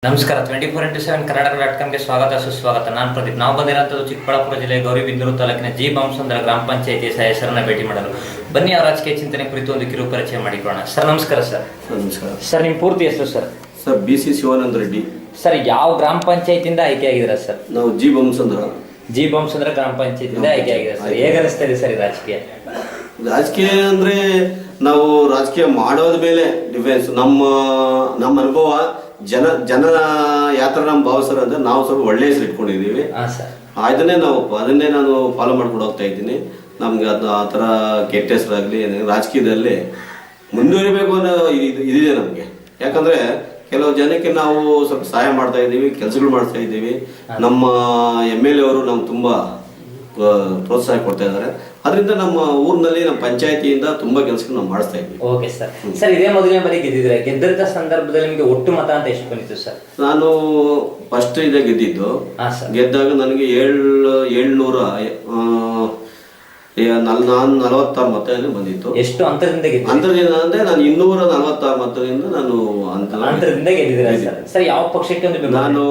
ನಮಸ್ಕಾರ 24x7 ಕನ್ನಡ.comಗೆ ಸ್ವಾಗತ ಸುಸ್ವಾಗತ. ನಾನು ಪ್ರದೀಪ್. ನಾವು ಬಂದಿರೋಂಥದ್ದು ಚಿಕ್ಕಬಳ್ಳಾಪುರ ಜಿಲ್ಲೆ ಗೌರಿಬಿದನೂರು ತಾಲೂಕಿನ ಜಿ ಬಾಂಸಂದ್ರ ಗ್ರಾಮ ಪಂಚಾಯಿತಿ ಸದಸ್ಯರನ್ನ ಭೇಟಿ ಮಾಡಲು. ಬನ್ನಿ ಅವರ ರಾಜಕೀಯ ಚಿಂತನೆ ಕುರಿತು ಒಂದು ಕಿರು ಪರಿಚಯ ಮಾಡಿಕೊಳ್ಳೋಣ. ಸರ್ ನಮಸ್ಕಾರ. ನಮಸ್ಕಾರ ಸರ್, ನಿಮ್ಮ ಪೂರ್ತಿ ಹೆಸರು sir? Sir BC Shivananda Reddy. Sir, ಯಾವ ಗ್ರಾಮ ಪಂಚಾಯತಿಯಿಂದ ಆಯ್ಕೆ ಆಗಿದ್ದೀರಾ ಸರ್? ನಾವು ಜಿ ಬಾಂಸಂದ್ರ ಗ್ರಾಮ ಪಂಚಾಯತಿಯಿಂದ ಆಯ್ಕೆ ಆಗಿದ್ದೀರಾ ಸರ್. ಹೇಗೆ ಅನಿಸ್ತಾ ಇದೆ ಸರ್ ಈ ರಾಜಕೀಯ ಅಂದ್ರೆ ನಾವು ರಾಜಕೀಯ ಮಾಡೋದ ಮೇಲೆ ಡಿಫೆನ್ಸ್ ನಮ್ಮ ಅನುಭವ ಜನ ಯಾವ ಥರ ನಮ್ಮ ಭಾವಿಸ್ತಾರೆ ಅಂದ್ರೆ ನಾವು ಸ್ವಲ್ಪ ಒಳ್ಳೆ ಹೆಸರು ಇಟ್ಕೊಂಡಿದ್ದೀವಿ. ಅದನ್ನೇ ನಾನು ಫಾಲೋ ಮಾಡ್ಕೊಂಡು ಹೋಗ್ತಾ ಇದ್ದೀನಿ. ನಮ್ಗೆ ಅದು ಆ ಥರ ಕೆಟ್ಟ ಹೆಸರಾಗಲಿ ರಾಜಕೀಯದಲ್ಲಿ ಮುಂದುವರಿಬೇಕು ಅನ್ನೋ ಇದಿದೆ ನಮಗೆ. ಯಾಕಂದ್ರೆ ಕೆಲವು ಜನಕ್ಕೆ ನಾವು ಸ್ವಲ್ಪ ಸಹಾಯ ಮಾಡ್ತಾ ಇದ್ದೀವಿ, ಕೆಲಸಗಳು ಮಾಡ್ತಾ ಇದ್ದೀವಿ. ನಮ್ಮ MLA ಅವರು ನಮ್ಗೆ ತುಂಬಾ ಪ್ರೋತ್ಸಾಹ ಕೊಡ್ತಾ ಇದ್ದಾರೆ. ಅದರಿಂದ ನಮ್ಮ ಊರಿನಲ್ಲಿ ನಮ್ಮ ಪಂಚಾಯತಿಯಿಂದ ತುಂಬಾ ಕೆಲಸಗಳು ನಾವು ಮಾಡಿಸ್ತಾ ಇದ್ವಿ. Okay sir. ಸರ್, ಇದೇ ಮೊದಲನೇ ಬಾರಿ ಗೆದ್ದಿದ್ರೆ ಗೆದ್ದಂತ ಸಂದರ್ಭದಲ್ಲಿ ನಿಮಗೆ ಒಟ್ಟು ಮತ ಅಂತ ಎಷ್ಟು ಬಂದಿತ್ತು ಸರ್? ನಾನು ಫಸ್ಟ್ ಇದೇ ಗೆದ್ದಿದ್ದು. ಗೆದ್ದಾಗ ನನಗೆ 746 ಮತ ಬಂದಿತ್ತು. ಎಷ್ಟು ಅಂತರದಿಂದ ಗೆದ್ದಿದ್ದು? ಅಂತರದಿಂದ ಅಂದ್ರೆ ನಾನು 246 ಮತದಿಂದ ನಾನು ಅಂತರದಿಂದ ಗೆದ್ದಿದ್ದೀರಾ ಸರ್? ಯಾವ ಪಕ್ಷಕ್ಕೆ? ನಾನು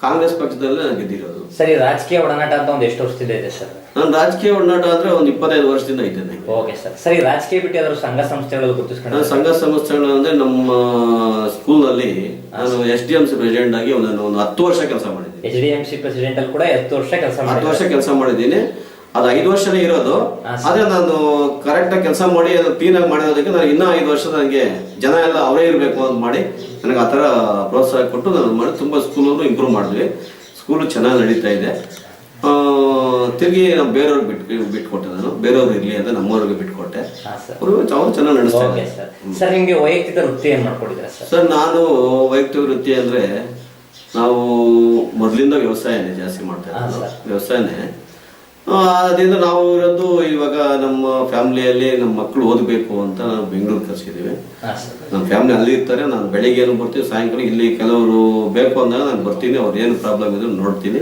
ಕಾಂಗ್ರೆಸ್ ಪಕ್ಷದಲ್ಲಿ ನಾನು ಗೆದ್ದಿರೋದು. ಸರಿ, ರಾಜಕೀಯ ಒಡನಾಟ ಅಂತ ಒಂದು ಎಷ್ಟು ವರ್ಷದಿಂದ ಇದೆ ಸರ್? ನಾನು ರಾಜಕೀಯ ಒಡನಾಟ ಅಂದ್ರೆ ಒಂದು 25 ವರ್ಷದಿಂದ ಇದ್ದೇನೆ. Okay sir. ಸರಿ, ರಾಜಕೀಯ ಬಿಟ್ಟು ಯಾವ್ದಾದ್ರು ಸಂಘ ಸಂಸ್ಥೆಗಳು ಗುರುತಿಸ್ಕೊಂಡು? ಸಂಘ ಸಂಸ್ಥೆಗಳು ಅಂದ್ರೆ ನಮ್ಮ ಸ್ಕೂಲ್ನಲ್ಲಿ ನಾನು SDMC ಪ್ರೆಸಿಡೆಂಟ್ ಆಗಿ ಒಂದು 10 ವರ್ಷ ಕೆಲಸ ಮಾಡಿದ್ದೀನಿ. SDMC ಪ್ರೆಸಿಡೆಂಟ್ ಅಲ್ಲಿ ಕೂಡ 10 ವರ್ಷ ಕೆಲಸ ಮಾಡಿದ್ದೀನಿ. ಅದು 5 ವರ್ಷನೇ ಇರೋದು. ಆದ್ರೆ ನಾನು ಕರೆಕ್ಟ್ ಆಗಿ ಕೆಲಸ ಮಾಡಿ ಕ್ಲೀನ್ ಆಗಿ ಮಾಡಿರೋದಕ್ಕೆ ನನಗೆ ಇನ್ನೂ 5 ವರ್ಷ ನನಗೆ ಜನ ಎಲ್ಲ ಅವರೇ ಇರಬೇಕು ಅಂತ ಮಾಡಿ ನನಗೆ ಆ ಥರ ಪ್ರೋತ್ಸಾಹ ಕೊಟ್ಟು ನಾನು ಮಾಡಿ ತುಂಬ ಸ್ಕೂಲನ್ನು ಇಂಪ್ರೂವ್ ಮಾಡಿದ್ವಿ. ಸ್ಕೂಲು ಚೆನ್ನಾಗಿ ನಡೀತಾ ಇದೆ. ತಿರುಗಿ ನಾವು ಬೇರೆಯವ್ರಿಗೆ ಬಿಟ್ಕೊಟ್ಟೆ. ನಾನು ಬೇರೆಯವ್ರು ಇರಲಿ ಅಂತ ನಮ್ಮವ್ರಿಗೆ ಬಿಟ್ಕೊಟ್ಟೆ. ಅವರು ಚೆನ್ನಾಗಿ ನಡೆಸ್ತಾ ಇದ್ದಾರೆ. ಸರ್, ನಿಮಗೆ ವೈಯಕ್ತಿಕ ವೃತ್ತಿ ಏನು ಮಾಡ್ಕೊಂಡಿದ್ದೀರಾ ಸರ್? ಸರ್, ನಾನು ವೈಯಕ್ತಿಕ ವೃತ್ತಿ ಅಂದ್ರೆ ನಾವು ಮೊದಲಿಂದ ವ್ಯವಸಾಯನೇ ಜಾಸ್ತಿ ಮಾಡ್ತಾ ಇದ್ದೀವಿ. ವ್ಯವಸಾಯನೇ. ಅದರಿಂದ ನಾವು ಇರೋದು ಇವಾಗ ನಮ್ಮ ಫ್ಯಾಮಿಲಿಯಲ್ಲಿ ನಮ್ಮ ಮಕ್ಕಳು ಓದಬೇಕು ಅಂತ ನಾವು ಬೆಂಗಳೂರು ಕರ್ಸಿದ್ದೀವಿ. ನಮ್ಮ ಫ್ಯಾಮಿಲಿ ಅಲ್ಲಿ ಇರ್ತಾರೆ. ನಾನು ಬೆಳಿಗ್ಗೆ ಏನು ಬರ್ತೀವಿ, ಸಾಯಂಕಾಲ ಇಲ್ಲಿ ಕೆಲವರು ಬೇಕು ಅಂದಾಗ ನಾನು ಬರ್ತೀನಿ. ಅವ್ರು ಏನು ಪ್ರಾಬ್ಲಮ್ ಇದ್ರು ನೋಡ್ತೀನಿ.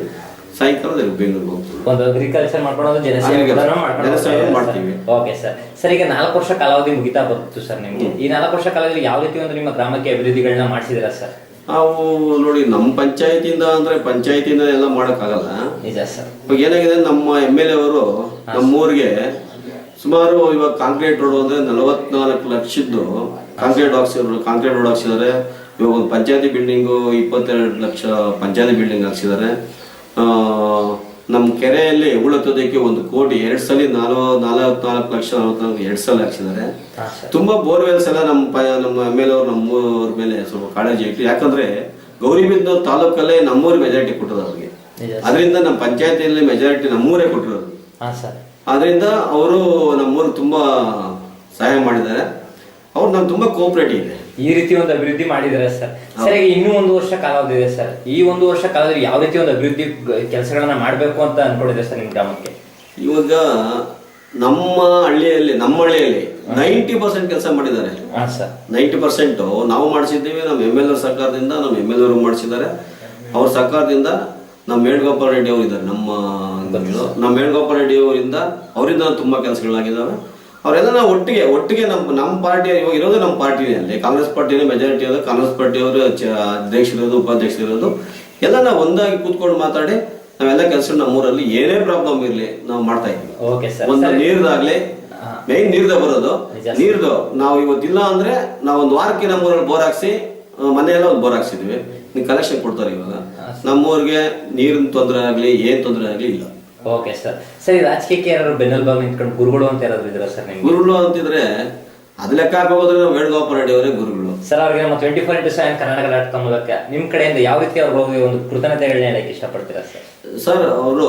ಸಾಯಂಕಾಲ ಬೆಂಗಳೂರಿಗೆ ಹೋಗ್ತೀವಿ. ಒಂದು ಅಗ್ರಿಕಲ್ಚರ್ ಮಾಡ್ಕೊಳ್ಳೋದು, ಜನಸೇವೆ ಮಾಡ್ತೀವಿ. Okay sir. ಸರ್, ಈಗ 4 ವರ್ಷ ಕಾಲಾವಧಿ ಮುಗಿತಾ ಬಂತು ಸರ್ ನಿಮಗೆ. ಈ 4 ವರ್ಷ ಕಾಲದಲ್ಲಿ ಯಾವ ರೀತಿ ಒಂದು ನಿಮ್ಮ ಗ್ರಾಮಕ್ಕೆ ಅಭಿವೃದ್ಧಿಗಳನ್ನ ಮಾಡಿಸಿದಿರಾ ಸರ್? ನಾವು ನೋಡಿ, ನಮ್ಮ ಪಂಚಾಯತಿಯಿಂದ ಎಲ್ಲ ಮಾಡೋಕ್ಕಾಗಲ್ಲ. ಇವಾಗ ಏನಾಗಿದೆ, ನಮ್ಮ MLA ಅವರು ನಮ್ಮೂರಿಗೆ ಸುಮಾರು ಇವಾಗ ಕಾಂಕ್ರೀಟ್ ರೋಡ್ ಅಂದ್ರೆ 44 ಲಕ್ಷದ್ದು ಕಾಂಕ್ರೀಟ್ ರೋಡ್ ಹಾಕ್ಸಿದ್ದಾರೆ. ಇವಾಗ ಒಂದು ಪಂಚಾಯತಿ ಬಿಲ್ಡಿಂಗು 22 ಲಕ್ಷ ಪಂಚಾಯತಿ ಬಿಲ್ಡಿಂಗ್ ಹಾಕ್ಸಿದ್ದಾರೆ. ನಮ್ಮ ಕೆರೆಯಲ್ಲಿ ಉಳತೋದಕ್ಕೆ 1 ಕೋಟಿ 2 ಸಲ 44 ಲಕ್ಷ 2 ಸಲ ಹಾಕ್ಸಿದ್ದಾರೆ. ತುಂಬಾ ಬೋರ್ವೆಲ್ಸ್ ಎಲ್ಲ ನಮ್ಮ MLA ಅವರು ನಮ್ಮೂರ ಮೇಲೆ ಸ್ವಲ್ಪ ಕಾಳಜಿ ಇಟ್ಟು, ಯಾಕಂದ್ರೆ ಗೌರಿಬಿದನೂರು ತಾಲೂಕಲ್ಲೇ ನಮ್ಮೂರು ಮೆಜಾರಿಟಿ ಕೊಟ್ಟರು ಅವ್ರಿಗೆ. ಅದರಿಂದ ನಮ್ಮ ಪಂಚಾಯತಿಯಲ್ಲಿ ಮೆಜಾರಿಟಿ ನಮ್ಮೂರೇ ಕೊಟ್ಟಿರೋದು. ಅದರಿಂದ ಅವರು ನಮ್ಮೂರಿಗೆ ತುಂಬಾ ಸಹಾಯ ಮಾಡಿದ್ದಾರೆ. ಅವ್ರು ನಾನು ತುಂಬಾ ಕೋಆಪರೇಟಿವ್ ಇದೆ. ಈ ರೀತಿ ಒಂದು ಅಭಿವೃದ್ಧಿ ಮಾಡಿದ್ದಾರೆ ಸರ್. ಸರಿ, ಇನ್ನೂ 1 ವರ್ಷ ಕಾಲಾವಧಿ ಇದೆ ಸರ್. ಈ 1 ವರ್ಷ ಕಾಲದಲ್ಲಿ ಯಾವ ರೀತಿ ಒಂದು ಅಭಿವೃದ್ಧಿ ಕೆಲಸಗಳನ್ನ ಮಾಡಬೇಕು ಅಂತ ಅನ್ಕೊಂಡಿದೆ ಸರ್ ನಿಮ್ಮ ಗ್ರಾಮಕ್ಕೆ? ಇವಾಗ ನಮ್ಮ ಹಳ್ಳಿಯಲ್ಲಿ 90% ಕೆಲಸ ಮಾಡಿದ್ದಾರೆ. 90% ನಾವು ಮಾಡಿಸಿದ್ದೀವಿ. ನಮ್ಮ MLA ಸರ್ಕಾರದಿಂದ, ನಮ್ಮ MLA ಅವರು ಮಾಡಿಸಿದ್ದಾರೆ. ಅವ್ರ ಸರ್ಕಾರದಿಂದ ನಮ್ಮ ವೇಣುಗೋಪಾಲ ರೆಡ್ಡಿ ಅವರು ಇದ್ದಾರೆ. ನಮ್ಮ ವೇಣುಗೋಪಾಲ ರೆಡ್ಡಿ ಅವರಿಂದ ತುಂಬಾ ಕೆಲಸಗಳಾಗಿದ್ದಾವೆ. ಅವರೆಲ್ಲ ನಾವು ಒಟ್ಟಿಗೆ ನಮ್ಮ ಪಾರ್ಟಿ ಇವಾಗ ಇರೋದು ನಮ್ಮ ಪಾರ್ಟಿನೇ. ಅಲ್ಲಿ ಕಾಂಗ್ರೆಸ್ ಪಾರ್ಟಿನೇ ಮೆಜಾರಿಟಿ ಇರೋದು. ಕಾಂಗ್ರೆಸ್ ಪಾರ್ಟಿಯವರು ಅಧ್ಯಕ್ಷರಿರೋದು, ಉಪಾಧ್ಯಕ್ಷರಿರೋದು ಎಲ್ಲ ನಾವು ಒಂದಾಗಿ ಕೂತ್ಕೊಂಡು ಮಾತಾಡಿ ನಾವೆಲ್ಲ ಕೆಲಸ ನಮ್ಮೂರಲ್ಲಿ ಏನೇ ಪ್ರಾಬ್ಲಮ್ ಇರಲಿ ನಾವು ಮಾಡ್ತಾ ಇದ್ವಿ. ಒಂದು ನೀರ್ದಾಗ್ಲಿ, ಮೇನ್ ನೀರ್ದ ಬರೋದು. ನೀರ್ದು ನಾವು ಇವತ್ತಿಲ್ಲ ಅಂದ್ರೆ ನಾವು 1 ವಾರಕ್ಕೆ ನಮ್ಮೂರಲ್ಲಿ ಬೋರ್ ಹಾಕ್ಸಿ, ಮನೆಯೆಲ್ಲ ಒಂದು ಬೋರ್ ಹಾಕ್ಸಿದ್ವಿ. ನೀವು ಕಲೆಕ್ಷನ್ ಕೊಡ್ತಾರೆ. ಇವಾಗ ನಮ್ಮೂರಿಗೆ ನೀರಿನ ತೊಂದರೆ ಆಗ್ಲಿ, ಏನ್ ತೊಂದರೆ ಆಗ್ಲಿ ಇಲ್ಲ. Okay sir. ಸರಿ, ರಾಜಕೀಯಕ್ಕೆ ಯಾರು ಬೆನ್ನೆಲುಬಾಗಿ ನಿಂತ್ಕೊಂಡು ಗುರುಗಳು ಅಂತ ಯಾರಾದ್ರು ಇದ್ರ ಸರ್? ಗುರುಗಳು ಅಂತಿದ್ರೆ ಅದು ಲೆಕ್ಕ ಹಾಕೋದ್ರೆ ನಾವು ವೇಣುಗೋಪಾಲ ರೆಡ್ಡಿ ಅವರೇ ಗುರುಗಳು ಸರ್. ಅವ್ರಿಗೆ ನಮ್ಮ 24x7 ಕನ್ನಡ ಮೂಲಕ ನಿಮ್ ಕಡೆಯಿಂದ ಯಾವ ರೀತಿ ಅವ್ರಿಗೆ ಒಂದು ಕೃತಜ್ಞತೆಗಳನ್ನ ಹೇಳಕ್ಕೆ ಇಷ್ಟಪಡ್ತೀರಾ ಸರ್? ಸರ್, ಅವರು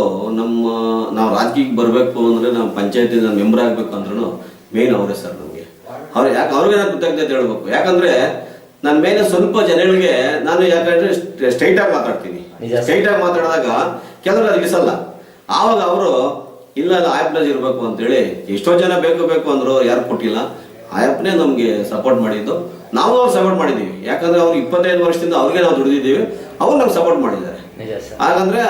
ನಾವು ರಾಜಕೀಯಕ್ಕೆ ಬರಬೇಕು ಅಂದ್ರೆ ನಾವು ಪಂಚಾಯತಿ ಮೆಂಬರ್ ಆಗ್ಬೇಕು ಅಂದ್ರೂ ಮೇನ್ ಅವರೇ ಸರ್ ನಮಗೆ. ಅವ್ರಿಗೆ ನಾನು ಕೃತಜ್ಞತೆ ಹೇಳ್ಬೇಕು. ಯಾಕಂದ್ರೆ ನನ್ನ ಮೇಲೆ ಸ್ವಲ್ಪ ಜನಗಳಿಗೆ ನಾನು ಯಾಕಂದ್ರೆ ಸ್ಟ್ರೈಟ್ ಆಗಿ ಮಾತಾಡ್ತೀನಿ. ಸ್ಟ್ರೈಟ್ ಆಗಿ ಮಾತಾಡಿದಾಗ ಕೆಲವರು ಅದು ಇಳಿಸಲ್ಲ. ಆವಾಗ ಅವರು ಇಲ್ಲ ಆಯಪ್ನಲ್ಲಿ ಇರಬೇಕು ಅಂತೇಳಿ ಎಷ್ಟೋ ಜನ ಬೇಕು ಅಂದ್ರು, ಯಾರು ಕೊಟ್ಟಿಲ್ಲ. ಆಯಪ್ಪನೇ ನಮ್ಗೆ ಸಪೋರ್ಟ್ ಮಾಡಿದ್ದು. ನಾವು ಅವ್ರು ಸಪೋರ್ಟ್ ಮಾಡಿದ್ದೀವಿ. ಯಾಕಂದ್ರೆ ಅವ್ರು 25 ವರ್ಷದಿಂದ ಅವ್ರಿಗೆ ನಾವು ದುಡಿದಿದ್ದೀವಿ. ಅವ್ರು ನಮ್ಗೆ ಸಪೋರ್ಟ್ ಮಾಡಿದ್ದಾರೆ. ಹಾಗಂದ್ರೆ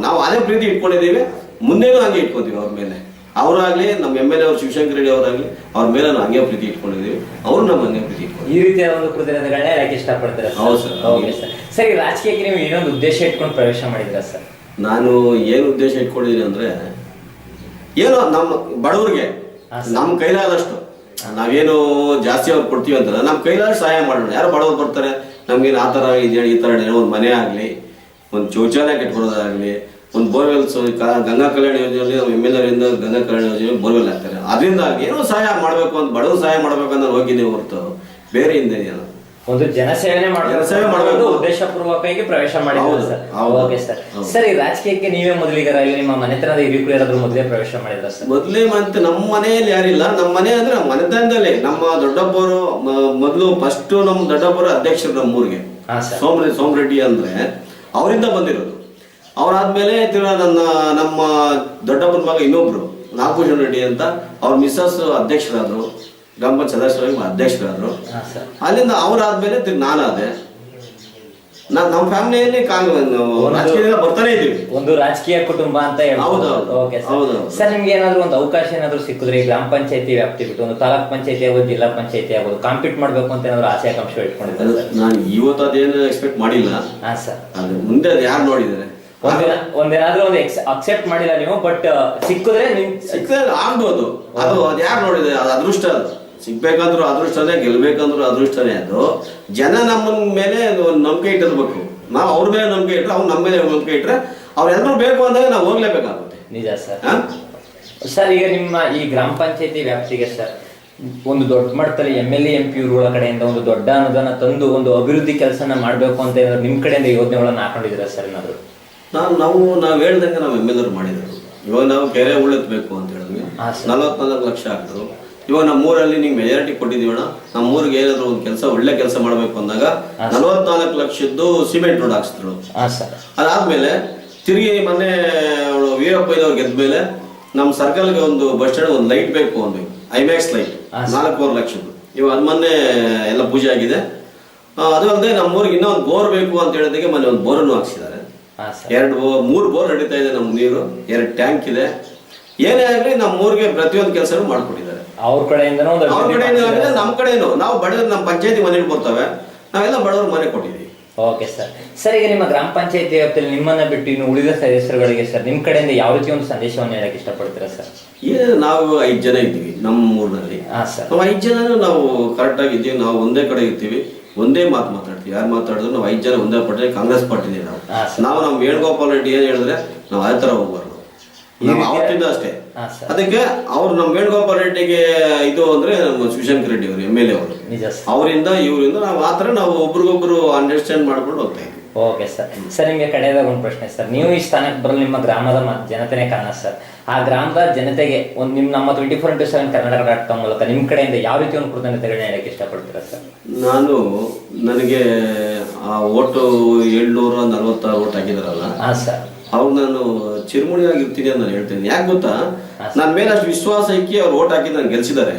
ನಾವು ಅದೇ ಪ್ರೀತಿ ಇಟ್ಕೊಂಡಿದ್ದೀವಿ. ಮುಂದೇನೂ ಹಂಗೆ ಇಟ್ಕೊತೀವಿ ಅವ್ರ ಮೇಲೆ. ಅವರಾಗ್ಲಿ ನಮ್ಮ MLA ಅವರು ಶಿವಶಂಕರ್ ರೆಡ್ಡಿ ಅವರಾಗ್ಲಿ ಅವ್ರ ಮೇಲೆ ನಾವು ಹಂಗೆ ಪ್ರೀತಿ ಇಟ್ಕೊಂಡಿದೀವಿ, ಅವ್ರು ನಮ್ಮ ಹಂಗೆ ಪ್ರೀತಿ ಇಟ್ಕೊಂಡಿದ್ದೀವಿ. ಈ ರೀತಿಯ ಒಂದು ಕೃತಜ್ಞತೆಗಳನ್ನ ಹೇಳಕ್ಕೆ ಇಷ್ಟಪಡ್ತೀರಾ? ಹೌದು ಸರ್. Okay sir. ಸರ್, ಈ ರಾಜಕೀಯಕ್ಕೆ ನೀವು ಏನೊಂದು ಉದ್ದೇಶ ಇಟ್ಕೊಂಡು ಪ್ರವೇಶ ಮಾಡಿದ್ರಾ ಸರ್? ನಾನು ಏನು ಉದ್ದೇಶ ಇಟ್ಕೊಂಡಿದ್ದೀನಿ ಅಂದ್ರೆ, ಏನೋ ನಮ್ಮ ಬಡವ್ರಿಗೆ ನಮ್ಮ ಕೈಲಾದಷ್ಟು ನಾವೇನು ಜಾಸ್ತಿ ಅವ್ರು ಕೊಡ್ತೀವಿ ಅಂತಲ್ಲ, ನಮ್ಮ ಕೈಲಾದಷ್ಟು ಸಹಾಯ ಮಾಡೋಣ. ಯಾರು ಬಡವ್ರು ಬರ್ತಾರೆ, ನಮ್ಗೇನು ಆ ಥರ ಇದೆ ಈ ಥರ ಒಂದು ಮನೆ ಆಗಲಿ, ಒಂದು ಶೌಚಾಲಯ ಕಟ್ಕೊಡೋದಾಗಲಿ, ಒಂದು ಬೋರ್ವೆಲ್ಸ್ ಗಂಗಾ ಕಲ್ಯಾಣ ಯೋಜನೆಯಲ್ಲಿ ನಮ್ಮ MLA ಅವರಿಂದ ಗಂಗಾ ಕಲ್ಯಾಣ ಯೋಜನೆ ಬೋರ್ವೆಲ್ ಹಾಕ್ತಾರೆ, ಅದರಿಂದ ಏನೋ ಸಹಾಯ ಮಾಡಬೇಕು ಅಂತ, ಬಡವ್ರು ಸಹಾಯ ಮಾಡಬೇಕು ಅಂತ ಹೋಗಿದ್ದೀವಿ ಹೊರತು ಬೇರೆ ಹಿಂದೆ ಏನು ಒಂದು ಜನಸೇವನೆ ಮಾಡಬೇಕು ಉದ್ದೇಶಪೂರ್ವಕವಾಗಿ ಪ್ರವೇಶ ಮಾಡಿದ್ರು ಸರ್. Okay sir. ಸರ್, ಈ ರಾಜಕೀಯಕ್ಕೆ ನೀವೇ ಮೊದಲಿಗರಾಗಿ ನಿಮ್ಮ ಮನೆತನದ ಹಿರಿಯರು ಯಾರಾದ್ರೂ ಮೊದಲೇ ಪ್ರವೇಶ ಮಾಡಿದ್ರ ಸರ್? ಮೊದಲೇ ಮತ್ತೆ ನಮ್ಮ ಮನೆಯಲ್ಲಿ ಯಾರಿಲ್ಲ. ನಮ್ಮ ಮನೆ ಅಂದ್ರೆ ನಮ್ಮ ಮನೆತನದಲ್ಲಿ ನಮ್ಮ ದೊಡ್ಡಪ್ಪವರು ಮೊದಲು ಫಸ್ಟ್ ನಮ್ಮ ದೊಡ್ಡಪ್ಪರು ಅಧ್ಯಕ್ಷರು ನಮ್ಮೂರಿಗೆ, ಸೋಮರೆಡ್ಡಿ ಅಂದ್ರೆ ಅವರಿಂದ ಬಂದಿರೋದು. ಅವರಾದ್ಮೇಲೆ ನಮ್ಮ ದೊಡ್ಡಪ್ಪನ ಮಗ ಇನ್ನೊಬ್ರು ನಾಗಭೂಷಣ್ ರೆಡ್ಡಿ ಅಂತ, ಅವ್ರ ಮಿಸ್ಸಸ್ ಅಧ್ಯಕ್ಷರಾದ್ರು, ಗ್ರಾಮ ಪಂಚಾಯತ್ ಸದಸ್ಯರಾಗಿ ಅಧ್ಯಕ್ಷರಾದ್ರು. ಅಲ್ಲಿಂದ ಅವರಾದ್ಮೇಲೆ ನಾನಾದೆ. ನಮ್ಮ ಫ್ಯಾಮಿಲಿಯಲ್ಲಿ ರಾಜಕೀಯದಿಂದ ಬರ್ತಾನೆ ಇದೀವಿ, ಒಂದು ರಾಜಕೀಯ ಕುಟುಂಬ ಅಂತ ಹೌದು. ಸರ್, ನಿಮ್ಗೆ ಏನಾದ್ರು ಒಂದು ಅವಕಾಶ ಏನಾದ್ರು ಸಿಕ್ಕಿದ್ರೆ ಗ್ರಾಮ ಪಂಚಾಯತಿ ವ್ಯಾಪ್ತಿ ಬಿಟ್ಟು ಒಂದು ತಾಲೂಕ್ ಪಂಚಾಯತಿ ಆಗ್ಬೋದು, ಜಿಲ್ಲಾ ಪಂಚಾಯತಿ ಆಗ್ಬೋದು, ಕಾಂಪೀಟ್ ಮಾಡ್ಬೇಕು ಅಂತ ಏನಾದ್ರು ಆಸೆ ಆಕಾಂಕ್ಷ ಇಟ್ಕೊಂಡಿದ್ದಾರೆ? ನಾನು ಇವತ್ತು ಅದೇನು ಎಕ್ಸ್ಪೆಕ್ಟ್ ಮಾಡಿಲ್ಲ. ಹಾ ಸರ್. ಅದು ಮುಂದೆ ಅದು ಯಾರು ನೋಡಿದ್ದಾರೆ, ಒಂದೇನಾದ್ರೂ ಒಂದು ಅಕ್ಸೆಪ್ಟ್ ಮಾಡಿಲ್ಲ ನೀವು, ಬಟ್ ಸಿಕ್ಕಿದ್ರೆ ಆಗ್ಬೋದು. ಅದು ಯಾರು ನೋಡಿದೆ, ಅದು ಅದೃಷ್ಟ. ಅದು ಸಿಗ್ಬೇಕಂದ್ರು ಅದೃಷ್ಟನೇ, ಗೆಲ್ಬೇಕಂದ್ರು ಅದೃಷ್ಟನೇ. ಅದು ಜನ ನಮ್ಮ ಮೇಲೆ ಒಂದು ನಂಬಿಕೆ ಇಟ್ಟಿರ್ಬೇಕು. ನಾವು ಅವ್ರ ಮೇಲೆ ನಂಬಿಕೆ ಇಟ್ರೆ, ಅವ್ರು ನಮ್ಮ ಮೇಲೆ ನಂಬಿಕೆ ಇಟ್ರೆ, ಅವ್ರೆಲ್ಲರೂ ಬೇಕು ಅಂದಾಗ ನಾವು ಹೋಗ್ಲೇಬೇಕಾಗುತ್ತೆ. ನಿಜ ಸರ್. ಸರ್, ಈಗ ನಿಮ್ಮ ಈ ಗ್ರಾಮ ಪಂಚಾಯತಿ ವ್ಯಾಪ್ತಿಗೆ ಸರ್ ಒಂದು ದೊಡ್ಡ ಮಟ್ಟದಲ್ಲಿ MLA MP ಇವ್ರ ಕಡೆಯಿಂದ ಒಂದು ದೊಡ್ಡ ಅನುದಾನ ತಂದು ಒಂದು ಅಭಿವೃದ್ಧಿ ಕೆಲಸನ ಮಾಡ್ಬೇಕು ಅಂತ ಏನಾದ್ರು ನಿಮ್ ಕಡೆಯಿಂದ ಯೋಜನೆಗಳನ್ನ ಹಾಕೊಂಡಿದ್ದೀರಾ ಸರ್? ಏನಾದ್ರು ನಾವು ಹೇಳ್ದಂಗೆ ನಾವು MLA ಮಾಡಿದ್ರು. ಇವಾಗ ನಾವು ಕೆರೆ ಉಳಿಸ್ಬೇಕು ಅಂತ ಹೇಳಿದ್ವಿ, 44 ಲಕ್ಷ ಹಾಕಿದ್ರು. ಇವಾಗ ನಮ್ಮೂರಲ್ಲಿ ನೀವು ಮೆಜಾರಿಟಿ ಕೊಟ್ಟಿದೀವಣ್ಣ, ನಮ್ಮೂರಿಗೆ ಏನಾದ್ರು ಒಂದು ಕೆಲಸ, ಒಳ್ಳೆ ಕೆಲಸ ಮಾಡಬೇಕು ಅಂದಾಗ 44 ಲಕ್ಷದ್ದು ಸಿಮೆಂಟ್ ರೋಡ್ ಹಾಕ್ಸಿದ್ರು. ಅದಾದ್ಮೇಲೆ ತಿರುಗಿ ಮೊನ್ನೆ ವೀರಪ್ಪ ಇದ್ದವ್ರು ಗೆದ್ದ ಮೇಲೆ ನಮ್ಮ ಸರ್ಕಲ್ಗೆ ಒಂದು ಬಸ್ ಸ್ಟ್ಯಾಂಡ್ ಒಂದು ಲೈಟ್ ಬೇಕು ಅಂದ್ವಿ, ಐಮ್ಯಾಕ್ಸ್ ಲೈಟ್ 4.5 ಲಕ್ಷದ್ದು. ಇವಾಗ ಅದು ಮೊನ್ನೆ ಎಲ್ಲ ಪೂಜೆ ಆಗಿದೆ. ಅದು ಅಲ್ಲದೆ ನಮ್ಮೂರಿಗೆ ಇನ್ನೂ ಒಂದು ಬೋರ್ ಬೇಕು ಅಂತ ಹೇಳಿದಾಗೆ ಮೊನ್ನೆ ಒಂದು ಬೋರನ್ನು ಹಾಕ್ಸಿದ್ದಾರೆ. 3 ಬೋರ್ ನಡೀತಾ ಇದೆ, ನಮ್ಮ ನೀರು 2 ಟ್ಯಾಂಕ್ ಇದೆ. ಏನೇ ಆಗಲಿ ನಮ್ಮ ಊರಿಗೆ ಪ್ರತಿಯೊಂದು ಕೆಲಸನೂ ಮಾಡ್ಕೊಟ್ಟಿದ್ದಾರೆ. ಅವ್ರ ಕಡೆಯಿಂದ ನಮ್ಮ ಕಡೆನೂ ನಾವು ಬಡವರು, ನಮ್ಮ ಪಂಚಾಯತಿ ಮನೆಗಳು ಬರ್ತವೆ, ನಾವೆಲ್ಲ ಬಡವರು ಮನೆ ಕೊಟ್ಟಿದ್ದೀವಿ. Okay sir. ಸರ್, ಈಗ ನಿಮ್ಮ ಗ್ರಾಮ ಪಂಚಾಯತಿ ವ್ಯಾಪ್ತಿಯಲ್ಲಿ ನಿಮ್ಮನ್ನ ಬಿಟ್ಟು ಇನ್ನು ಉಳಿದ ಸದಸ್ಯರುಗಳಿಗೆ ಸರ್ ನಿಮ್ಮ ಕಡೆಯಿಂದ ಯಾವ ರೀತಿ ಒಂದು ಸಂದೇಶವನ್ನು ಹೇಳಕ್ಕೆ ಇಷ್ಟಪಡ್ತೀರಾ ಸರ್? ನಾವು 5 ಜನ ಇದ್ದೀವಿ ನಮ್ಮ ಊರಿನಲ್ಲಿ. ನಾವು 5 ಜನ ನಾವು ಕರೆಕ್ಟ್ ಆಗಿದ್ದೀವಿ. ನಾವು ಒಂದೇ ಕಡೆ ಇರ್ತೀವಿ, ಒಂದೇ ಮಾತು ಮಾತಾಡ್ತೀವಿ. ಯಾರು ಮಾತಾಡಿದ್ರು ನಾವು 5 ಜನ ಒಂದೇ ಪಾರ್ಟಿ, ಕಾಂಗ್ರೆಸ್ ಪಾರ್ಟಿನೇ. ನಾವು ನಮ್ಮ ವೇಣುಗೋಪಾಲ್ ರೆಡ್ಡಿ ಏನ್ ಹೇಳಿದ್ರೆ ನಾವು ಅದೇ ತರ ಹೋಗ್ಬಾರ್ದು, ನಾವು ಅವತ್ತಿಂದ ಅಷ್ಟೇ. ಅದಕ್ಕೆ ಅವ್ರು ನಮ್ಮ ವೇಣುಗೋಪಾಲ್ ರೆಡ್ಡಿಗೆ ಇದು ಅಂದ್ರೆ ನಮ್ಮ ಶಿವಶಂಕರ್ ರೆಡ್ಡಿ ಅವರು MLA ಅವರು, ಅವರಿಂದ ಇವರಿಂದ ನಾವು ಆತರ ನಾವು ಒಬ್ರಿಗೊಬ್ರು ಅಂಡರ್ಸ್ಟ್ಯಾಂಡ್ ಮಾಡ್ಕೊಂಡು ಹೋಗ್ತಾ ಇದ್ವಿ. Okay sir. ಸರ್, ನಿಮಗೆ ಕಡೆಯದಾಗ ಒಂದು ಪ್ರಶ್ನೆ ಸರ್. ನೀವು ಈ ಸ್ಥಾನಕ್ಕೆ ಬರಲು ನಿಮ್ಮ ಗ್ರಾಮದ ಜನತೆನೇ ಕಾರಣ ಸರ್. ಆ ಗ್ರಾಮದ ಜನತೆಗೆ ಒಂದು ನಮ್ಮ 24x7 ಕರ್ನಾಟಕ.com ಮೂಲಕ ನಿಮ್ಮ ಕಡೆಯಿಂದ ಯಾವ ರೀತಿ ಒಂದು ಕೃತಜ್ಞತೆಗಳನ್ನ ಹೇಳಕ್ಕೆ ಇಷ್ಟಪಡ್ತೀರಾ ಸರ್? ನನಗೆ ಆ ಓಟು 746 ಓಟ್ ಹಾಕಿದಾರಲ್ಲ ಸರ್, ಅವ್ರು ನಾನು ಚಿರುಮುಣಿಯಾಗಿರ್ತೀನಿ ಅಂತ ನಾನು ಹೇಳ್ತೇನೆ. ಯಾಕೆ ಗೊತ್ತಾ, ನನ್ನ ಮೇಲೆ ಅಷ್ಟು ವಿಶ್ವಾಸ ಇಕ್ಕಿ ಅವ್ರು ಓಟ್ ಹಾಕಿ ನಾನು ಗೆಲ್ಸಿದ್ದಾರೆ.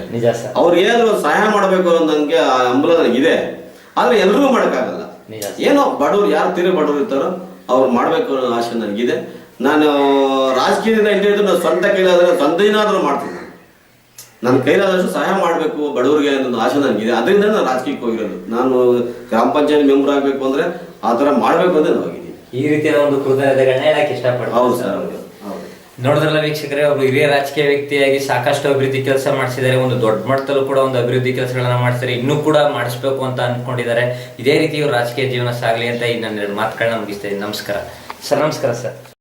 ಅವ್ರು ಏನಾದ್ರು ಸಹಾಯ ಮಾಡಬೇಕು ಅನ್ನೋ ನನಗೆ ಆ ಹಂಬಲ ನನಗಿದೆ. ಆದ್ರೆ ಎಲ್ರಿಗೂ ಮಾಡೋಕ್ಕಾಗಲ್ಲ. ಏನೋ ಬಡವ್ರು ಯಾರು ತೀರ ಬಡವ್ರು ಇರ್ತಾರೋ ಅವ್ರು ಮಾಡ್ಬೇಕು ಅನ್ನೋ ಆಸೆ ನನಗಿದೆ. ನಾನು ರಾಜಕೀಯದಿಂದ ಇಲ್ಲದೆ ಇದ್ದು ನಾನು ಸ್ವಂತ ಕೈಲಾದ್ರೆ ಸ್ವಂತ ಏನಾದರೂ ಮಾಡ್ತೀನಿ. ನನ್ನ ಕೈಲಾದಷ್ಟು ಸಹಾಯ ಮಾಡಬೇಕು ಬಡವರಿಗೆ ಅನ್ನೋ ಆಸೆ ನನಗಿದೆ. ಅದರಿಂದ ನಾನು ರಾಜಕೀಯಕ್ಕೆ ಹೋಗಿರೋದು. ನಾನು ಗ್ರಾಮ ಪಂಚಾಯತ್ ಮೆಂಬರ್ ಆಗಬೇಕು ಅಂದ್ರೆ ಆ ಥರ ಮಾಡಬೇಕು ಅಂತ ನಾನು ಹೋಗಿದ್ದೀನಿ. ಈ ರೀತಿಯ ಒಂದು ಕೃತಜ್ಞತೆಗಳನ್ನ ಹೇಳಕ್ಕೆ ಇಷ್ಟಪಡ್ತೀನಿ. ಹೌದು ಸರ್. ನೋಡಿದ್ರಲ್ಲ ವೀಕ್ಷಕರೇ, ಒಬ್ರು ಹಿರಿಯ ರಾಜಕೀಯ ವ್ಯಕ್ತಿಯಾಗಿ ಸಾಕಷ್ಟು ಅಭಿವೃದ್ಧಿ ಕೆಲಸ ಮಾಡಿಸಿದ್ದಾರೆ. ಒಂದು ದೊಡ್ಡ ಮಟ್ಟದಲ್ಲೂ ಕೂಡ ಒಂದು ಅಭಿವೃದ್ಧಿ ಕೆಲಸಗಳನ್ನ ಮಾಡಿಸಿದ್ದಾರೆ. ಇನ್ನೂ ಕೂಡ ಮಾಡಿಸ್ಬೇಕು ಅಂತ ಅನ್ಕೊಂಡಿದ್ದಾರೆ. ಇದೇ ರೀತಿ ರಾಜಕೀಯ ಜೀವನ ಸಾಗಲಿ ಅಂತ ಈ ನನ್ನ 2 ಮಾತುಗಳನ್ನ ಮುಗಿಸ್ತಾ ಇದ್ದೀನಿ. ನಮಸ್ಕಾರ ಸರ್. ನಮಸ್ಕಾರ ಸರ್.